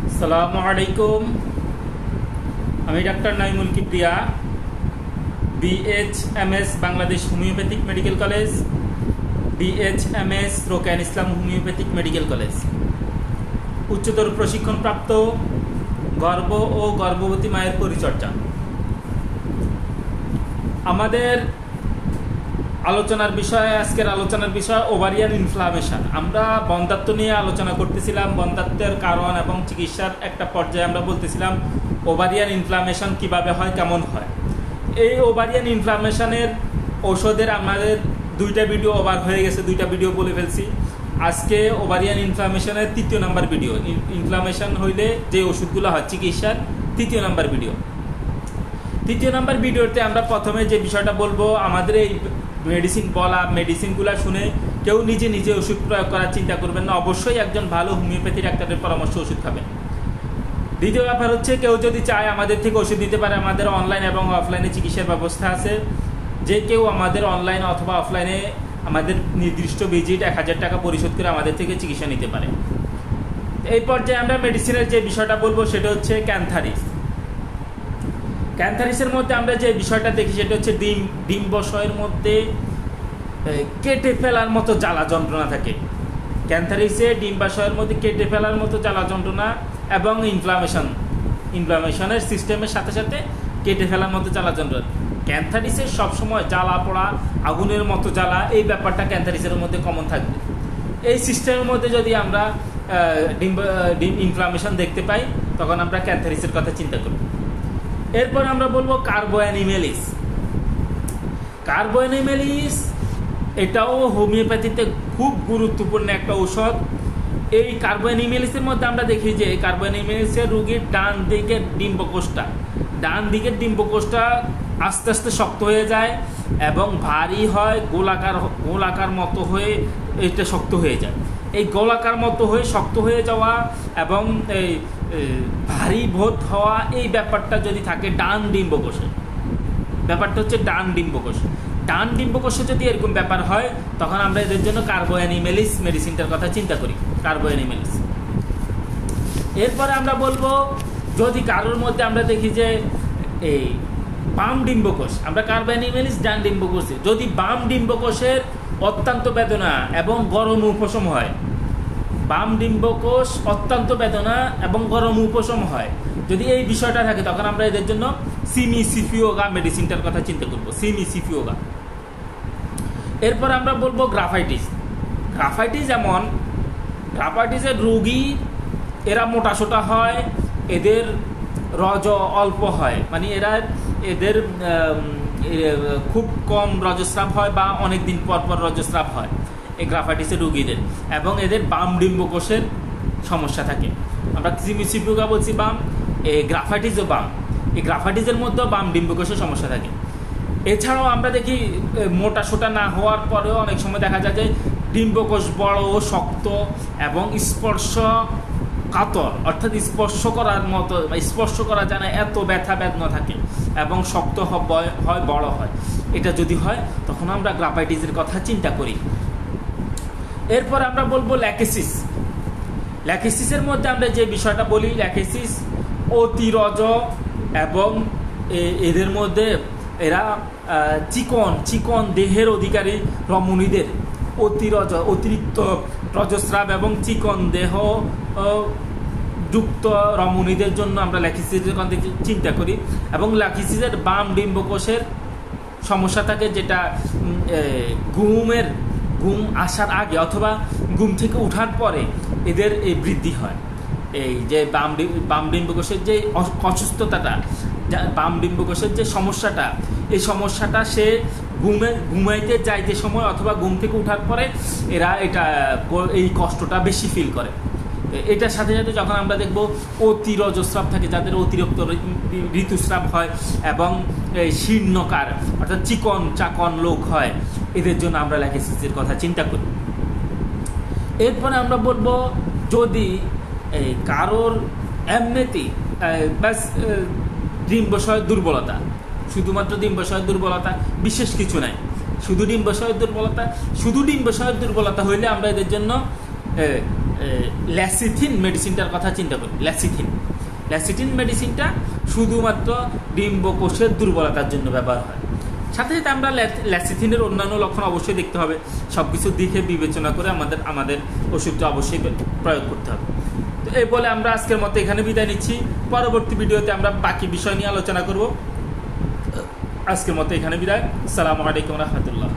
আসসালামু আলাইকুম। আমি doctor Naimul Kibria, BHMS Bangladesh homeopathic medical college, BHMS রোকেয়ান ইসলাম হোমিওপ্যাথিক মেডিকেল কলেজ, উচ্চতর প্রশিক্ষণপ্রাপ্ত গর্ভ ও গর্ভবতী মায়ের পরিচর্যা। আমাদের আজকের আলোচনার বিষয় ওভারিয়ান ইনফ্লামেশন। আমরা বন্ধ্যাত্ব নিয়ে আলোচনা করতেছিলাম, বন্ধ্যাত্বের কারণ এবং চিকিৎসার একটা পর্যায়ে আমরা বলতেছিলাম ওভারিয়ান ইনফ্লামেশন কিভাবে হয়, কেমন হয়। এই ওভারিয়ান ইনফ্লামেশনের ঔষধের আমাদের দুইটা ভিডিও ওভার হয়ে গেছে, দুইটা ভিডিও বলে ফেলছি। আজকে ওভারিয়ান ইনফ্লামেশনের 3য় নাম্বার ভিডিও, ইনফ্লামেশন হইলে যে ওষুধগুলো হয় চিকিৎসার 3য় নাম্বার ভিডিও। 3য় নাম্বার ভিডিওতে আমরা প্রথমে যে বিষয়টা বলবো, আমাদের এই মেডিসিনগুলো শুনে কেউ নিজে নিজে ওষুধ প্রয়োগ করার চিন্তা করবেন না, অবশ্যই একজন ভালো হোমিওপ্যাথি ডাক্তারের পরামর্শ ওষুধ খাবেন। দ্বিতীয় ব্যাপার হচ্ছে, কেউ যদি চায় আমাদের থেকে ওষুধ দিতে পারে। আমাদের অনলাইন এবং অফলাইনে চিকিৎসার ব্যবস্থা আছে। যে কেউ আমাদের অনলাইন অথবা অফলাইনে আমাদের নির্দিষ্ট ভিজিট 1000 টাকা পরিশোধ করে আমাদের থেকে চিকিৎসা নিতে পারে। এই পর্যায়ে আমরা মেডিসিনের যে বিষয়টা বলবো সেটা হচ্ছে ক্যান্থারিস। ক্যান্থারিসের মধ্যে আমরা যে বিষয়টা দেখি সেটা হচ্ছে ডিম্বাশয়ের মধ্যে কেটে ফেলার মতো জ্বালা যন্ত্রণা থাকে। ক্যান্থারিসে ডিম্বাশয়ের মধ্যে কেটে ফেলার মতো জ্বালা যন্ত্রণা এবং ইনফ্লামেশনের সিস্টেমের সাথে সাথে কেটে ফেলার মতো জ্বালা যন্ত্রণা। ক্যান্থারিসের সবসময় জ্বালা পোড়া, আগুনের মতো জ্বালা, এই ব্যাপারটা ক্যান্থারিসের মধ্যে কমন থাকবে। এই সিস্টেমের মধ্যে যদি আমরা ইনফ্লামেশন দেখতে পাই, তখন আমরা ক্যান্থারিসের কথা চিন্তা করব। এরপর আমরা বলবো কার্বোঅ্যানিমেলিস। কার্বোঅ্যানিমেলিস এটাও হোমিওপ্যাথিতে খুব গুরুত্বপূর্ণ একটা ঔষধ। এই কার্বোঅ্যানিমেলিসের মধ্যে আমরা দেখি যে কার্বোঅ্যানিমেলিসের রোগীর ডান দিকের ডিম্বকোষটা আস্তে আস্তে শক্ত হয়ে যায় এবং ভারী হয়, গোলাকার মতো হয়ে এটা শক্ত হয়ে যায়। এই গোলাকার মতো হয়ে শক্ত হয়ে যাওয়া এবং এই ভারী বোধ হওয়া, এই ব্যাপারটা যদি থাকে ডান ডিম্বকোষে, ব্যাপারটা হচ্ছে ডান ডিম্বকোষে যদি এরকম ব্যাপার হয়, তখন আমরা এদের জন্য কার্বোঅ্যানিমেলিস মেডিসিনটার কথা চিন্তা করি, কার্বোঅ্যানিমেলিস। এরপরে আমরা বলবো, যদি কারোর মধ্যে আমরা দেখি যে এই বাম ডিম্বকোষ, আমরা কার্বোঅ্যানিমেলিস ডান ডিম্বকোষে, যদি বাম ডিম্বকোষের অত্যন্ত বেদনা এবং গরম উপশম হয়, বাম ডিম্বকোষ অত্যন্ত বেদনা এবং গরম উপশম হয়, যদি এই বিষয়টা থাকে, তখন আমরা এদের জন্য সিমিসিফিওগা মেডিসিনটার কথা চিন্তা করব, সিমিসিফিওগা। এরপর আমরা বলবো গ্রাফাইটিসের রোগী, এরা মোটাসোটা হয়, এদের রজ অল্প হয়, মানে এদের খুব কম রজস্রাব হয় বা অনেক দিন পর রজস্রাব হয় এই গ্রাফাইটিসের রোগীদের, এবং এদের বাম ডিম্বকোষের সমস্যা থাকে। আমরা সিমিসিফিওগা বলছি বাম, এই গ্রাফাইটিসও বাম, এই গ্রাফাইটিসের মধ্যেও বাম ডিম্বকোষের সমস্যা থাকে। এছাড়াও আমরা দেখি মোটাসোটা না হওয়ার পরেও অনেক সময় দেখা যায় যে ডিম্বকোষ বড়, শক্ত এবং স্পর্শ কাতর, অর্থাৎ স্পর্শ করা যায় না, এত ব্যথা বেদনা থাকে এবং শক্ত হয়, বড় হয়। এটা যদি হয়, তখন আমরা গ্রাফাইটিসের কথা চিন্তা করি। এরপর আমরা বলবো ল্যাকিসিসের মধ্যে আমরা যে বিষয়টা বলি, ল্যাকিসিস অতিরজ এবং এদের মধ্যে এরা চিকন দেহের অধিকারী রমণীদের অতিরিক্ত রজস্রাব এবং চিকন দেহ যুক্ত রমণীদের জন্য আমরা ল্যাকিসিসের কথা চিন্তা করি। এবং ল্যাকিসিসের বাম ডিম্বকোষের সমস্যা থাকে, যেটা ঘুম আসার আগে অথবা ঘুম থেকে ওঠার পরে এদের এই বৃদ্ধি হয়। এই যে বাম ডিম্বকোষের যে অসুস্থতাটা, বাম ডিম্বকোষের যে সমস্যাটা, এই সমস্যাটা সে ঘুমাইতে যাইতে সময় অথবা ঘুম থেকে ওঠার পরে এরা এই কষ্টটা বেশি ফিল করে। এটার সাথে সাথে যখন আমরা দেখব অতি রজস্রাব থাকে, যাদের অতিরিক্ত ঋতুস্রাব হয় এবং শীর্ণকার অর্থাৎ চিকন চাকন লোক হয়, এদের জন্য আমরা ল্যাকিসিসের কথা চিন্তা করি। এরপরে আমরা বলবো, যদি কারোর এমনিতেই ডিম্বাশয়ের দুর্বলতা, শুধুমাত্র ডিম্বাশয়ের দুর্বলতা, বিশেষ কিছু নাই, শুধু ডিম্বাশয়ের দুর্বলতা হইলে আমরা এদের জন্য ল্যাসিথিন মেডিসিনটার কথা চিন্তা করি। ল্যাসিথিন মেডিসিনটা শুধুমাত্র ডিম্বকোষের দুর্বলতার জন্য ব্যবহার হয়। সাথে সাথে আমরা ল্যাসিথিনের অন্যান্য লক্ষণ অবশ্যই দেখতে হবে, সব কিছু দিকে বিবেচনা করে আমাদের ওষুধটা অবশ্যই প্রয়োগ করতে হবে। তো এই বলে আমরা আজকের মতো এখানে বিদায় নিচ্ছি। পরবর্তী ভিডিওতে আমরা বাকি বিষয় নিয়ে আলোচনা করব। আজকের মতো এখানে বিদায়। আসসালামু আলাইকুম রহমতুল্লাহ।